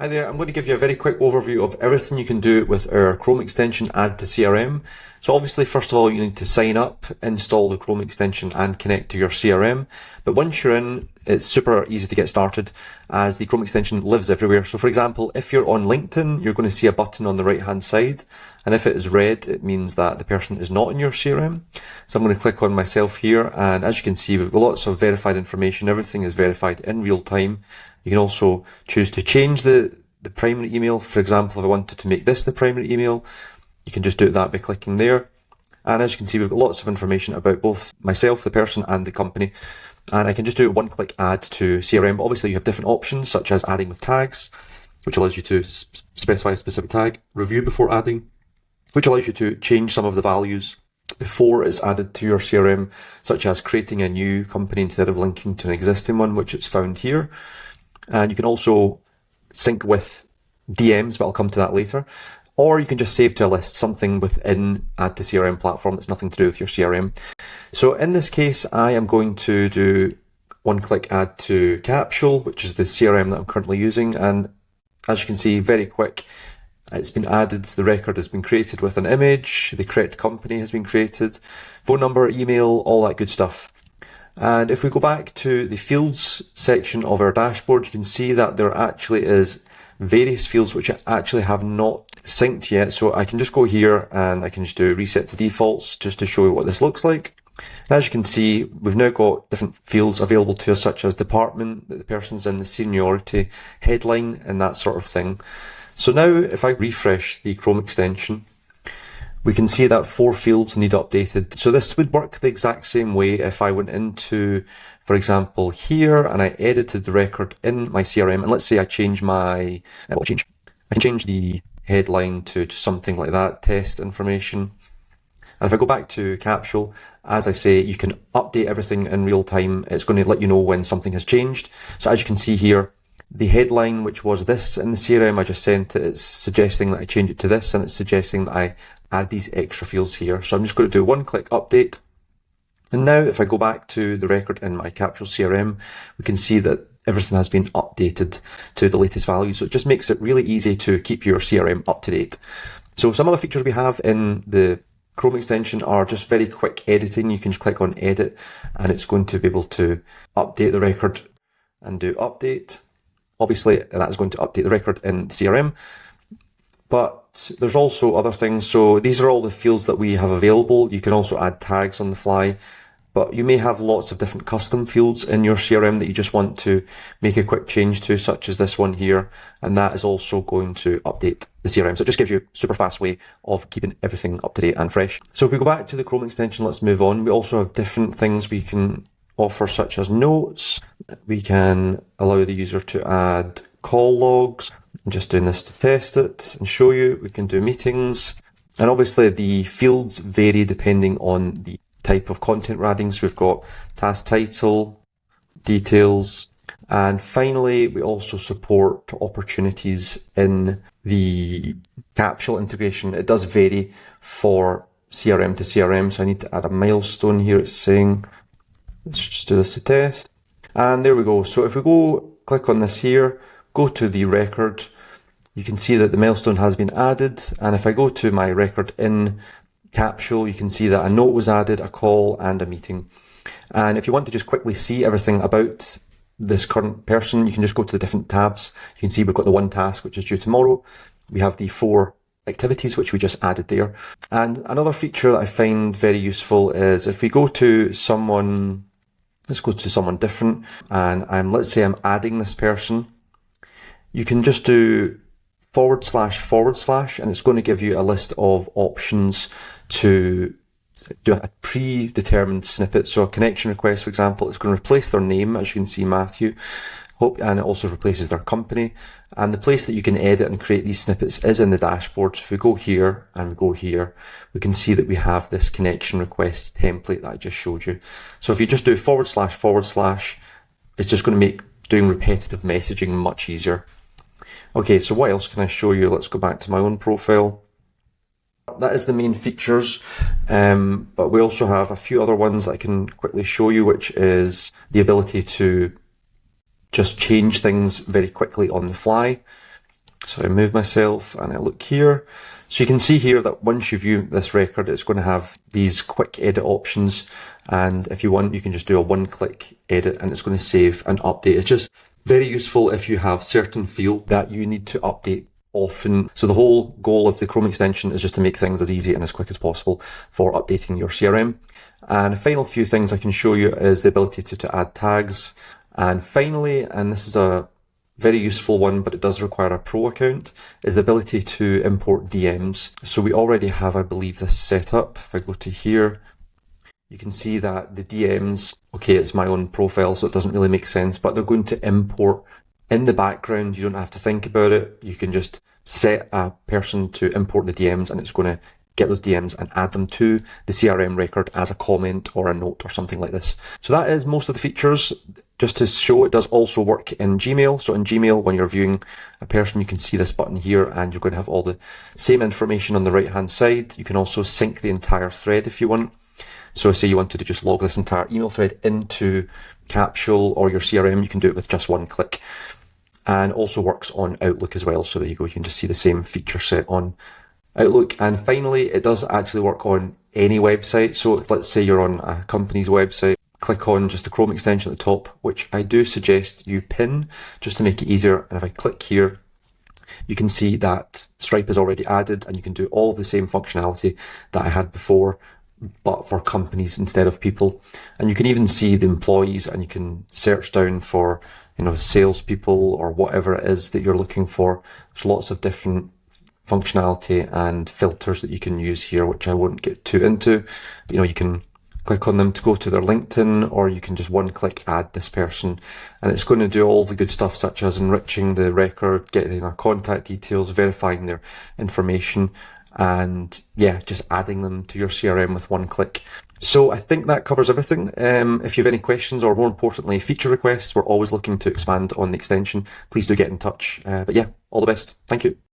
Hi there, I'm going to give you a very quick overview of everything you can do with our Chrome extension Add to CRM. So obviously, first of all, you need to sign up, install the Chrome extension and connect to your CRM. But once you're in, it's super easy to get started as the Chrome extension lives everywhere. So for example, if you're on LinkedIn, you're going to see a button on the right hand side. And if it is red, it means that the person is not in your CRM. So I'm going to click on myself here. And as you can see, we've got lots of verified information. Everything is verified in real time. You can also choose to change the primary email. For example, if I wanted to make this the primary email, you can just do that by clicking there. And as you can see, we've got lots of information about both myself, the person, and the company. And I can just do a one-click add to CRM. Obviously, you have different options, such as adding with tags, which allows you to specify a specific tag, review before adding, which allows you to change some of the values before it's added to your CRM, such as creating a new company instead of linking to an existing one, which is found here. And you can also sync with DMs, but I'll come to that later. Or you can just save to a list, something within Add to CRM platform that's nothing to do with your CRM. So in this case, I am going to do one-click add to Capsule, which is the CRM that I'm currently using. And as you can see, very quick, it's been added. The record has been created with an image. The correct company has been created, phone number, email, all that good stuff. And if we go back to the fields section of our dashboard, you can see that there actually is various fields which actually have not synced yet. So I can just go here and I can just do reset to defaults just to show you what this looks like. And as you can see, we've now got different fields available to us, such as department that the person's in, the seniority, headline, and that sort of thing. So now if I refresh the Chrome extension, we can see that 4 fields need updated. So this would work the exact same way if I went into, for example, here and I edited the record in my CRM. And let's say I change I can change the headline to something like that, test information. And if I go back to Capsule, as I say, you can update everything in real time. It's going to let you know when something has changed. So as you can see here, the headline, which was this in the CRM I just sent it, it's suggesting that I change it to this, and it's suggesting that I add these extra fields here. So I'm just going to do one-click update. And now if I go back to the record in my Capsule CRM, we can see that everything has been updated to the latest value. So it just makes it really easy to keep your CRM up to date. So some other features we have in the Chrome extension are just very quick editing. You can just click on edit and it's going to be able to update the record and do update. Obviously, that is going to update the record in CRM, but there's also other things. So these are all the fields that we have available. You can also add tags on the fly, but you may have lots of different custom fields in your CRM that you just want to make a quick change to, such as this one here, and that is also going to update the CRM. So it just gives you a super fast way of keeping everything up to date and fresh. So if we go back to the Chrome extension, let's move on. We also have different things we can offer, such as notes. We can allow the user to add call logs. I'm just doing this to test it and show you. We can do meetings. And obviously the fields vary depending on the type of content we're adding. So we've got task title, details, and finally we also support opportunities in the Capsule integration. It does vary for CRM to CRM, so I need to add a milestone here. It's saying, let's just do this to test. And there we go. So if we go click on this here, go to the record, you can see that the milestone has been added. And if I go to my record in Capsule, you can see that a note was added, a call, and a meeting. And if you want to just quickly see everything about this current person, you can just go to the different tabs. You can see we've got the 1 task, which is due tomorrow. We have the 4 activities, which we just added there. And another feature that I find very useful is if we go to someone, let's go to someone different, and let's say I'm adding this person, you can just do // and it's going to give you a list of options to do a predetermined snippet. So a connection request, for example, it's going to replace their name, as you can see, Matthew, and it also replaces their company. And the place that you can edit and create these snippets is in the dashboard. So if we go here and we go here, we can see that we have this connection request template that I just showed you. So if you just do // it's just going to make doing repetitive messaging much easier. Okay, so what else can I show you? Let's go back to my own profile. That is the main features, but we also have a few other ones that I can quickly show you, which is the ability to just change things very quickly on the fly. So I move myself and I look here. So you can see here that once you view this record, it's going to have these quick edit options. And if you want, you can just do a one-click edit and it's going to save and update. It's just very useful if you have certain fields that you need to update often. So the whole goal of the Chrome extension is just to make things as easy and as quick as possible for updating your CRM. And a final few things I can show you is the ability to add tags. And finally, and this is a very useful one, but it does require a pro account, is the ability to import DMs. So we already have, I believe, this set up. If I go to here, you can see that the DMs, okay, it's my own profile, so it doesn't really make sense, but they're going to import in the background. You don't have to think about it. You can just set a person to import the DMs and it's going to get those DMs and add them to the CRM record as a comment or a note or something like this. So that is most of the features. Just to show, it does also work in Gmail. So in Gmail, when you're viewing a person, you can see this button here and you're going to have all the same information on the right hand side. You can also sync the entire thread if you want. So say you wanted to just log this entire email thread into Capsule or your CRM, you can do it with just one click. And also works on Outlook as well. So there you go, you can just see the same feature set on Outlook. And finally, it does actually work on any website. So if, let's say you're on a company's website, click on just the Chrome extension at the top, which I do suggest you pin just to make it easier. And if I click here, you can see that Stripe is already added and you can do all of the same functionality that I had before, but for companies instead of people. And you can even see the employees and you can search down for, salespeople or whatever it is that you're looking for. There's lots of different functionality and filters that you can use here, which I won't get too into. You can click on them to go to their LinkedIn, or you can just one click add this person, and it's going to do all the good stuff such as enriching the record, getting their contact details, verifying their information, and just adding them to your CRM with one click. So I think that covers everything. If you have any questions or more importantly feature requests, we're always looking to expand on the extension. Please do get in touch. But all the best. Thank you.